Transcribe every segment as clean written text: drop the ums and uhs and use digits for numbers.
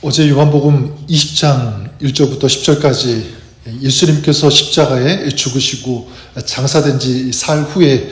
어제 요한복음 20장 1절부터 10절까지 예수님께서 십자가에 죽으시고 장사된 지 사흘 후에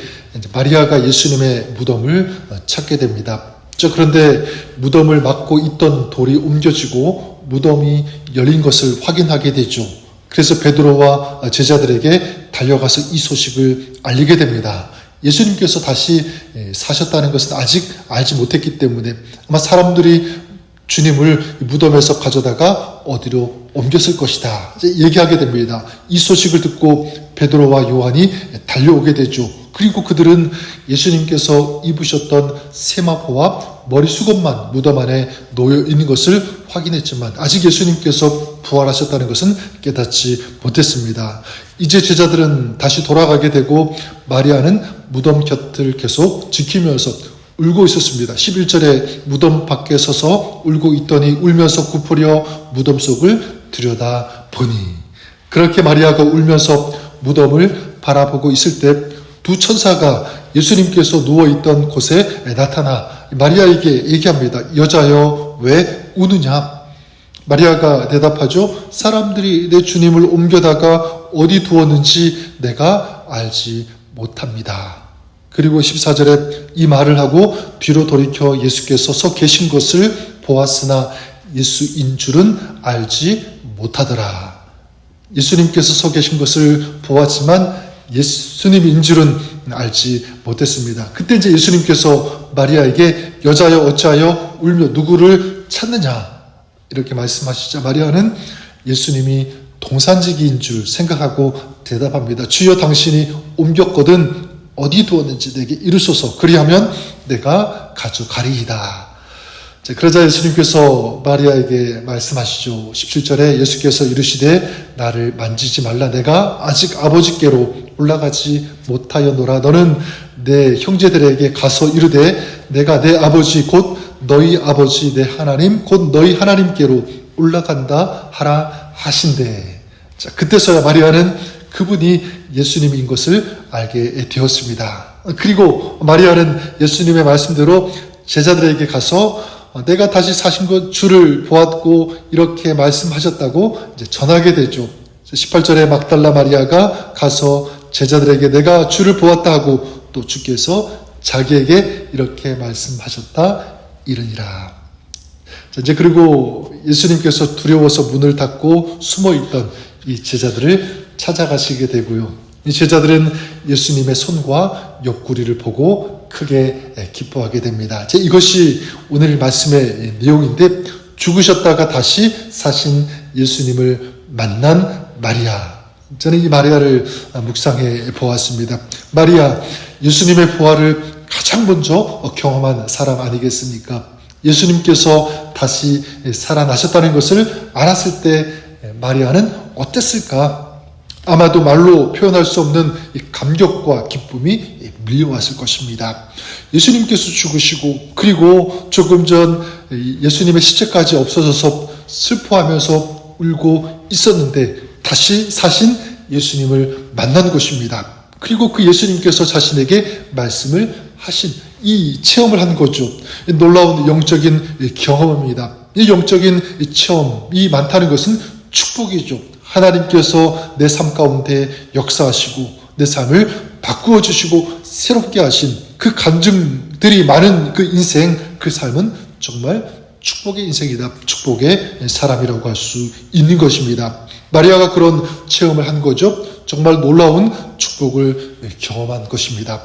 마리아가 예수님의 무덤을 찾게 됩니다. 그런데 무덤을 막고 있던 돌이 옮겨지고 무덤이 열린 것을 확인하게 되죠. 그래서 베드로와 제자들에게 달려가서 이 소식을 알리게 됩니다. 예수님께서 다시 사셨다는 것은 아직 알지 못했기 때문에 아마 사람들이 주님을 무덤에서 가져다가 어디로 옮겼을 것이다 얘기하게 됩니다. 이 소식을 듣고 베드로와 요한이 달려오게 되죠. 그리고 그들은 예수님께서 입으셨던 세마포와 머리 수건만 무덤 안에 놓여 있는 것을 확인했지만 아직 예수님께서 부활하셨다는 것은 깨닫지 못했습니다. 이제 제자들은 다시 돌아가게 되고 마리아는 무덤 곁을 계속 지키면서 울고 있었습니다. 11절에 무덤 밖에 서서 울고 있더니 울면서 굽으려 무덤 속을 들여다보니, 그렇게 마리아가 울면서 무덤을 바라보고 있을 때 두 천사가 예수님께서 누워있던 곳에 나타나 마리아에게 얘기합니다. 여자여, 왜 우느냐? 마리아가 대답하죠. 사람들이 내 주님을 옮겨다가 어디 두었는지 내가 알지 못합니다. 그리고 14절에 이 말을 하고 뒤로 돌이켜 예수께서 서 계신 것을 보았으나 예수인 줄은 알지 못하더라. 예수님께서 서 계신 것을 보았지만 예수님인 줄은 알지 못했습니다. 그때 이제 예수님께서 마리아에게 여자여 어찌하여 울며 누구를 찾느냐 이렇게 말씀하시자 마리아는 예수님이 동산지기인 줄 생각하고 대답합니다. 주여 당신이 옮겼거든 어디 두었는지 내게 이르소서. 그리하면 내가 가져가리이다. 그러자 예수님께서 마리아에게 말씀하시죠. 17절에 예수께서 이르시되 나를 만지지 말라. 내가 아직 아버지께로 올라가지 못하였노라. 너는 내 형제들에게 가서 이르되 내가 내 아버지 곧 너희 아버지 내 하나님 곧 너희 하나님께로 올라간다 하라 하신대. 그때서야 마리아는 그분이 예수님인 것을 알게 되었습니다. 그리고 마리아는 예수님의 말씀대로 제자들에게 가서 내가 다시 사신 것 주를 보았고 이렇게 말씀하셨다고 이제 전하게 되죠. 18절에 mag달라 마리아가 가서 제자들에게 내가 주를 보았다 하고 또 주께서 자기에게 이렇게 말씀하셨다 이르니라. 이제 그리고 예수님께서 두려워서 문을 닫고 숨어있던 이 제자들을 찾아가시게 되고요. 이 제자들은 예수님의 손과 옆구리를 보고 크게 기뻐하게 됩니다. 이것이 오늘 말씀의 내용인데 죽으셨다가 다시 사신 예수님을 만난 마리아. 저는 이 마리아를 묵상해 보았습니다. 마리아, 예수님의 부활을 가장 먼저 경험한 사람 아니겠습니까? 예수님께서 다시 살아나셨다는 것을 알았을 때 마리아는 어땠을까? 아마도 말로 표현할 수 없는 감격과 기쁨이 밀려왔을 것입니다. 예수님께서 죽으시고 그리고 조금 전 예수님의 시체까지 없어져서 슬퍼하면서 울고 있었는데 다시 사신 예수님을 만난 것입니다. 그리고 그 예수님께서 자신에게 말씀을 하신 이 체험을 한 거죠. 놀라운 영적인 경험입니다. 이 영적인 체험이 많다는 것은 축복이죠. 하나님께서 내 삶 가운데 역사하시고 내 삶을 바꾸어 주시고 새롭게 하신 그 간증들이 많은 그 인생, 그 삶은 정말 축복의 인생이다. 축복의 사람이라고 할 수 있는 것입니다. 마리아가 그런 체험을 한 거죠. 정말 놀라운 축복을 경험한 것입니다.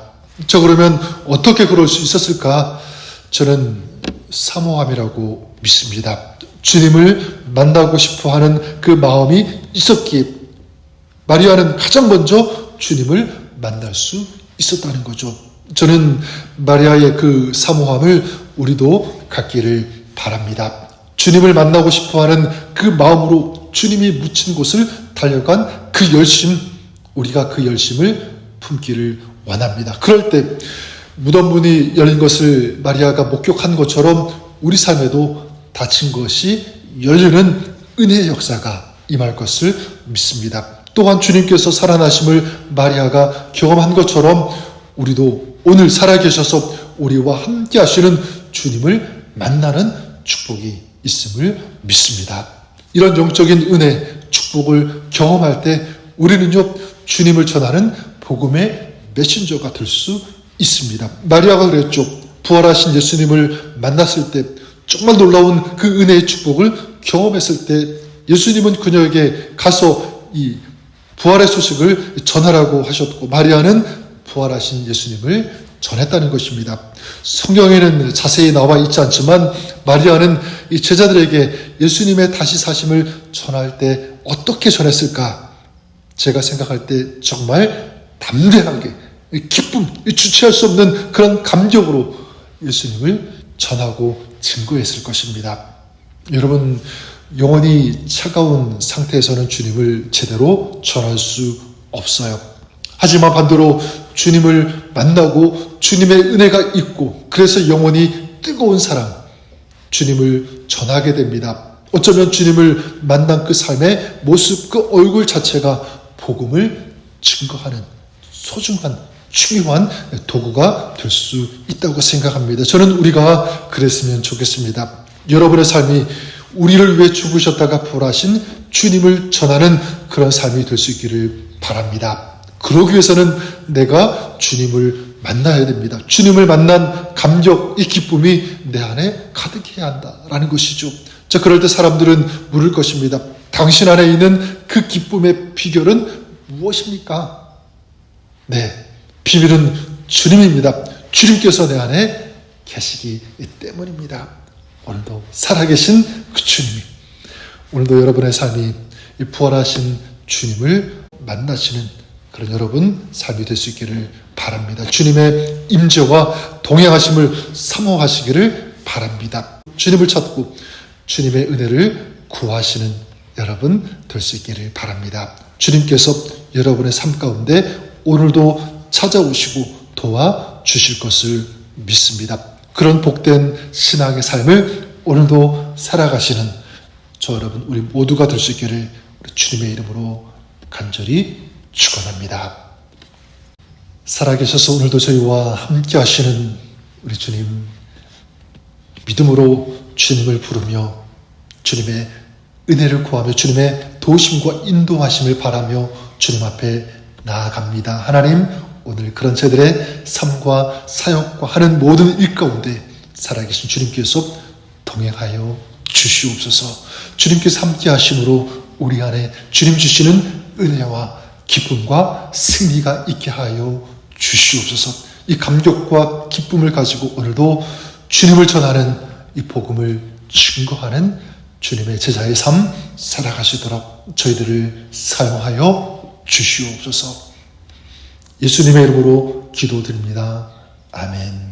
그러면 어떻게 그럴 수 있었을까? 저는 사모함이라고 믿습니다. 주님을 만나고 싶어 하는 그 마음이 있었기에 마리아는 가장 먼저 주님을 만날 수 있었다는 거죠. 저는 마리아의 그 사모함을 우리도 갖기를 바랍니다. 주님을 만나고 싶어 하는 그 마음으로 주님이 묻힌 곳을 달려간 그 열심, 우리가 그 열심을 품기를 원합니다. 그럴 때 무덤 문이 열린 것을 마리아가 목격한 것처럼 우리 삶에도 닫힌 것이 열리는 은혜의 역사가 임할 것을 믿습니다. 또한 주님께서 살아나심을 마리아가 경험한 것처럼 우리도 오늘 살아계셔서 우리와 함께 하시는 주님을 만나는 축복이 있음을 믿습니다. 이런 영적인 은혜, 축복을 경험할 때 우리는요, 주님을 전하는 복음의 메신저가 될 수 있습니다. 마리아가 그랬죠. 부활하신 예수님을 만났을 때 정말 놀라운 그 은혜의 축복을 경험했을 때 예수님은 그녀에게 가서 이 부활의 소식을 전하라고 하셨고, 마리아는 부활하신 예수님을 전했다는 것입니다. 성경에는 자세히 나와 있지 않지만 마리아는 이 제자들에게 예수님의 다시 사심을 전할 때 어떻게 전했을까? 제가 생각할 때 정말 담대하게, 기쁨, 주체할 수 없는 그런 감격으로 예수님을 전하고 증거했을 것입니다. 여러분, 영혼이 차가운 상태에서는 주님을 제대로 전할 수 없어요. 하지만 반대로 주님을 만나고 주님의 은혜가 있고 그래서 영혼이 뜨거운 사람, 주님을 전하게 됩니다. 어쩌면 주님을 만난 그 삶의 모습, 그 얼굴 자체가 복음을 증거하는 소중한, 중요한 도구가 될 수 있다고 생각합니다. 저는 우리가 그랬으면 좋겠습니다. 여러분의 삶이 우리를 위해 죽으셨다가 부활하신 주님을 전하는 그런 삶이 될 수 있기를 바랍니다. 그러기 위해서는 내가 주님을 만나야 됩니다. 주님을 만난 감격, 이 기쁨이 내 안에 가득해야 한다라는 것이죠. 자, 그럴 때 사람들은 물을 것입니다. 당신 안에 있는 그 기쁨의 비결은 무엇입니까? 네, 비밀은 주님입니다. 주님께서 내 안에 계시기 때문입니다. 오늘도 살아계신 그 주님이, 오늘도 여러분의 삶이 이 부활하신 주님을 만나시는 그런 여러분 삶이 될 수 있기를 바랍니다. 주님의 임재와 동행하심을 사모하시기를 바랍니다. 주님을 찾고 주님의 은혜를 구하시는 여러분 될 수 있기를 바랍니다. 주님께서 여러분의 삶 가운데 오늘도 찾아오시고 도와주실 것을 믿습니다. 그런 복된 신앙의 삶을 오늘도 살아가시는 저 여러분, 우리 모두가 될 수 있기를 우리 주님의 이름으로 간절히 축원합니다. 살아계셔서 오늘도 저희와 함께 하시는 우리 주님, 믿음으로 주님을 부르며 주님의 은혜를 구하며 주님의 도우심과 인도하심을 바라며 주님 앞에 나아갑니다. 하나님, 오늘 그런 저희들의 삶과 사역과 하는 모든 일 가운데 살아계신 주님께서 동행하여 주시옵소서. 주님께서 함께 하심으로 우리 안에 주님 주시는 은혜와 기쁨과 승리가 있게 하여 주시옵소서. 이 감격과 기쁨을 가지고 오늘도 주님을 전하는 이 복음을 증거하는 주님의 제자의 삶 살아가시도록 저희들을 사용하여 주시옵소서. 예수님의 이름으로 기도드립니다. 아멘.